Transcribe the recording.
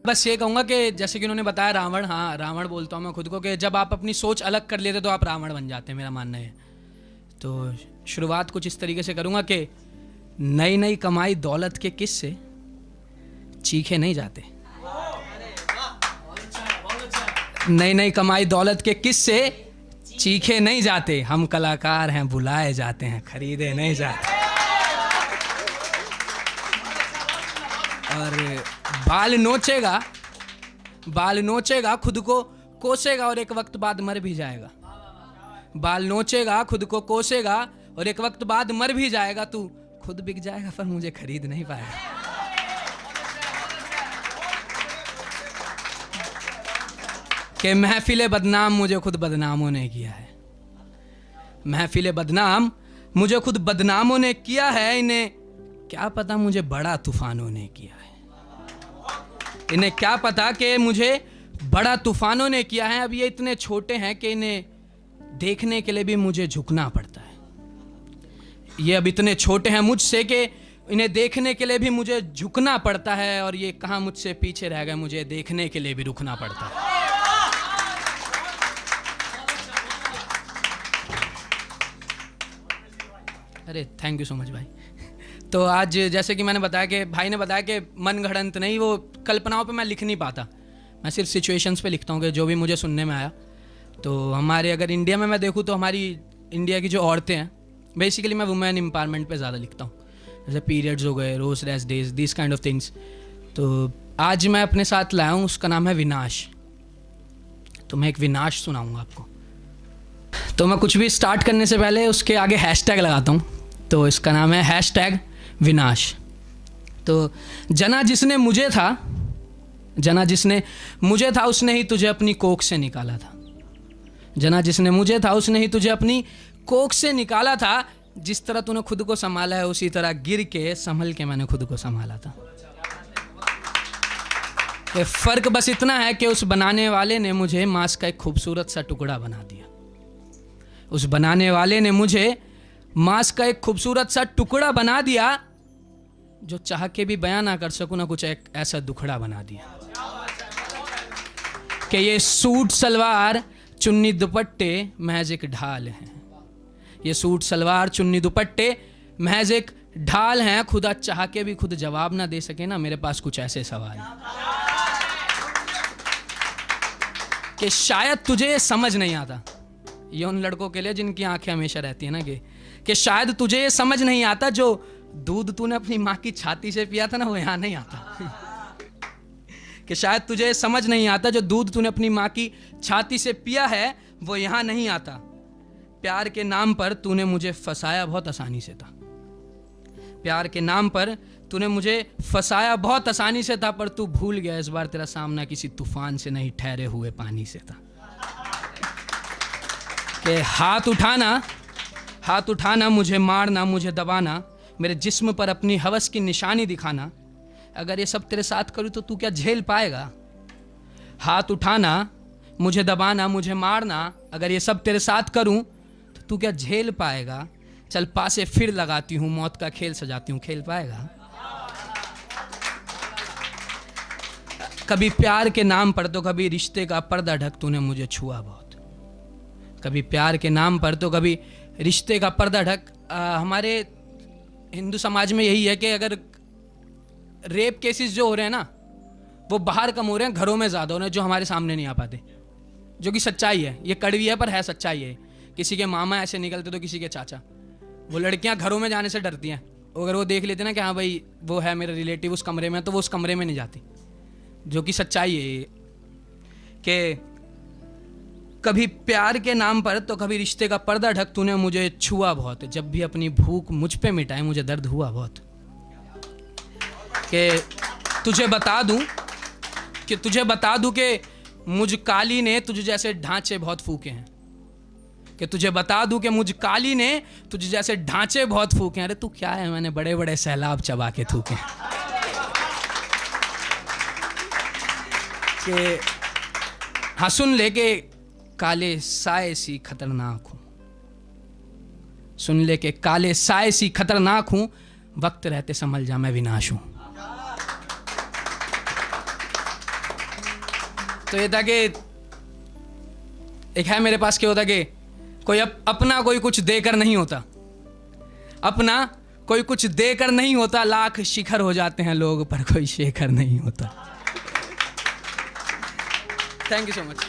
बस ये कहूँगा कि जैसे कि उन्होंने बताया रावण, हाँ रावण बोलता हूँ मैं खुद को कि जब आप अपनी सोच अलग कर लेते तो आप रावण बन जाते हैं, मेरा मानना है। तो शुरुआत कुछ इस तरीके से करूँगा कि नई नई कमाई दौलत के किस्से चीखे नहीं जाते। नई नई कमाई दौलत के किस्से चीखे नहीं जाते, हम कलाकार हैं बुलाए जाते हैं, खरीदे नहीं जाते। और बाल नोचेगा खुद को कोसेगा और एक वक्त बाद मर भी जाएगा। बाल नोचेगा खुद को कोसेगा और एक वक्त बाद मर भी जाएगा। तू खुद बिक जाएगा पर मुझे खरीद नहीं पाएगा। कि महफिले बदनाम मुझे खुद बदनामों ने किया है। महफिले बदनाम मुझे खुद बदनामों ने किया है, इन्हें क्या पता मुझे बड़ा तूफानों ने किया है। इन्हें क्या पता कि मुझे बड़ा तूफानों ने किया है। अब ये इतने छोटे हैं कि इन्हें देखने के लिए भी मुझे झुकना पड़ता है। ये अब इतने छोटे हैं मुझसे कि इन्हें देखने के लिए भी मुझे झुकना पड़ता है। और ये कहाँ मुझसे पीछे रह गए, मुझे देखने के लिए भी रुकना पड़ता है। अरे थैंक यू सो मच भाई। तो आज जैसे कि मैंने बताया कि भाई ने बताया कि मन गढ़ंत नहीं, वो कल्पनाओं पे मैं लिख नहीं पाता, मैं सिर्फ सिचुएशंस पे लिखता हूँ कि जो भी मुझे सुनने में आया। तो हमारे अगर इंडिया में मैं देखूँ तो हमारी इंडिया की जो औरतें हैं, बेसिकली मैं वुमेन एम्पावरमेंट पे ज़्यादा लिखता हूँ, जैसे पीरियड्स हो गए, रोज rest days, this kind of things. तो आज मैं अपने साथ लाया हूँ, उसका नाम है विनाश। तो मैं एक विनाश सुनाऊँगा आपको। तो मैं कुछ भी स्टार्ट करने से पहले उसके आगे हैशटैग लगाता हूँ। तो इसका नाम है हैशटैग विनाश। तो जना जिसने मुझे था उसने ही तुझे अपनी कोख से निकाला था। जना जिसने मुझे था उसने ही तुझे अपनी कोख से निकाला था। जिस तरह तूने खुद को संभाला है उसी तरह गिर के संभल के मैंने खुद को संभाला था। फर्क बस इतना है कि उस बनाने वाले ने मुझे मांस का एक खूबसूरत सा टुकड़ा बना दिया। उस बनाने वाले ने मुझे मांस का एक खूबसूरत सा टुकड़ा बना दिया, जो चाह के भी बयां ना कर सकूं ना कुछ एक ऐसा दुखड़ा बना दिया कि ये सूट सलवार चुन्नी दुपट्टे महज एक ढाल हैं। ये सूट सलवार चुन्नी दुपट्टे महज एक ढाल हैं। खुदा चाह के भी खुद जवाब ना दे सके ना, मेरे पास कुछ ऐसे सवाल हैं कि शायद तुझे समझ नहीं आता। ये उन लड़कों के लिए जिनकी आंखें हमेशा रहती है ना कि शायद तुझे ये समझ नहीं आता, जो दूध तूने अपनी माँ की छाती से पिया था ना वो यहाँ नहीं आता। कि शायद तुझे समझ नहीं आता, जो दूध तूने अपनी माँ की छाती से पिया है वो यहाँ नहीं आता। प्यार के नाम पर तूने मुझे फंसाया बहुत आसानी से था। प्यार के नाम पर तूने मुझे फंसाया बहुत आसानी से था, पर तू भूल गया इस बार तेरा सामना किसी तूफान से नहीं ठहरे हुए पानी से था। कि हाथ उठाना मुझे मारना मुझे दबाना, मेरे जिस्म पर अपनी हवस की निशानी दिखाना, अगर ये सब तेरे साथ करूँ तो तू क्या झेल पाएगा। हाथ उठाना मुझे दबाना मुझे मारना, अगर ये सब तेरे साथ करूँ तो तू क्या झेल पाएगा। चल पासे फिर लगाती हूँ, मौत का खेल सजाती हूँ, खेल पाएगा। कभी प्यार के नाम पर तो कभी रिश्ते का पर्दा ढक तूने मुझे छुआ बहुत। कभी प्यार के नाम पर तो कभी रिश्ते का पर्दा ढक। हमारे हिंदू समाज में यही है कि अगर रेप केसेस जो हो रहे हैं ना वो बाहर कम हो रहे हैं, घरों में ज़्यादा हो रहे हैं, जो हमारे सामने नहीं आ पाते, जो कि सच्चाई है। ये कड़वी है पर है सच्चाई है। किसी के मामा ऐसे निकलते तो किसी के चाचा। वो लड़कियां घरों में जाने से डरती हैं। अगर वो देख लेते ना कि हाँ भाई वो है मेरा रिलेटिव उस कमरे में, तो वो उस कमरे में नहीं जाती, जो कि सच्चाई है। कि कभी प्यार के नाम पर तो कभी रिश्ते का पर्दा ढक तूने मुझे छुआ बहुत। जब भी अपनी भूख मुझ पे मिटाई मुझे दर्द हुआ बहुत। कि तुझे बता दूं कि मुझ काली ने तुझे जैसे ढांचे बहुत फूके हैं। कि तुझे बता दूं कि मुझ काली ने तुझे जैसे ढांचे बहुत फूके हैं। अरे तू क्या है, मैंने बड़े बड़े सैलाब चबा के थूके। कि हाँ सुन ले के काले साए सी खतरनाक हूं। सुन ले के काले साए सी खतरनाक हूं, वक्त रहते संभल जा मैं विनाश हूं। तो ये था कि एक है मेरे पास, क्या होता कि कोई अपना कोई कुछ देकर नहीं होता, अपना कोई कुछ देकर नहीं होता, लाख शिखर हो जाते हैं लोग पर कोई शेखर नहीं होता। Thank you so much.